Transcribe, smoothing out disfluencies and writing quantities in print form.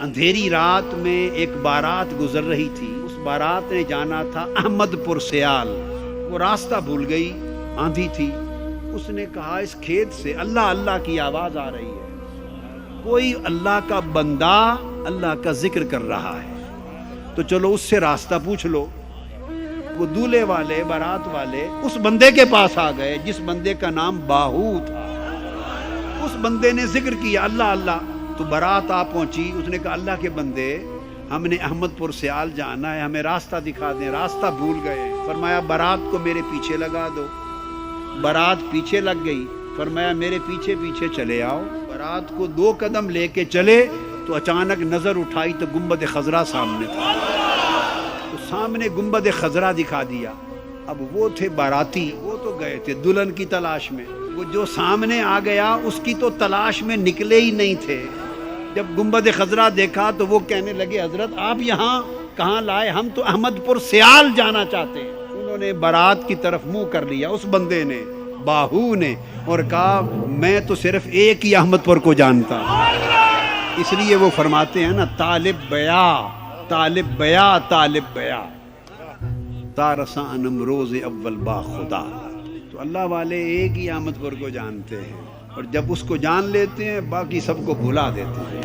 اندھیری رات میں ایک بارات گزر رہی تھی. اس بارات نے جانا تھا احمد پور سیال. وہ راستہ بھول گئی، آندھی تھی. اس نے کہا اس کھیت سے اللہ اللہ کی آواز آ رہی ہے، کوئی اللہ کا بندہ اللہ کا ذکر کر رہا ہے، تو چلو اس سے راستہ پوچھ لو. وہ دولہے والے بارات والے اس بندے کے پاس آ گئے جس بندے کا نام باہو تھا. اس بندے نے ذکر کیا اللہ اللہ، تو بارات آ پہنچی. اس نے کہا اللہ کے بندے، ہم نے احمد پور سیال جانا ہے، ہمیں راستہ دکھا دیں، راستہ بھول گئے. فرمایا بارات کو میرے پیچھے لگا دو. بارات پیچھے لگ گئی. فرمایا میرے پیچھے پیچھے چلے آؤ. بارات کو 2 قدم لے کے چلے تو اچانک نظر اٹھائی تو گنبد خضرا سامنے تھا. تو سامنے گنبد خضرا دکھا دیا. اب وہ تھے باراتی، وہ تو گئے تھے دلہن کی تلاش میں. وہ جو سامنے آ گیا اس کی تو تلاش میں نکلے ہی نہیں تھے. جب گنبد خضرا دیکھا تو وہ کہنے لگے حضرت آپ یہاں کہاں لائے، ہم تو احمد پور سیال جانا چاہتے ہیں. انہوں نے بارات کی طرف منہ کر لیا اس بندے نے، باہو نے، اور کہا میں تو صرف ایک ہی احمد پور کو جانتا ہوں. اس لیے وہ فرماتے ہیں نا طالب بیا طالب بیا طالب بیا تارساں نمروز اول با خدا. تو اللہ والے ایک ہی احمد پور کو جانتے ہیں، اور جب اس کو جان لیتے ہیں باقی سب کو بھلا دیتے ہیں.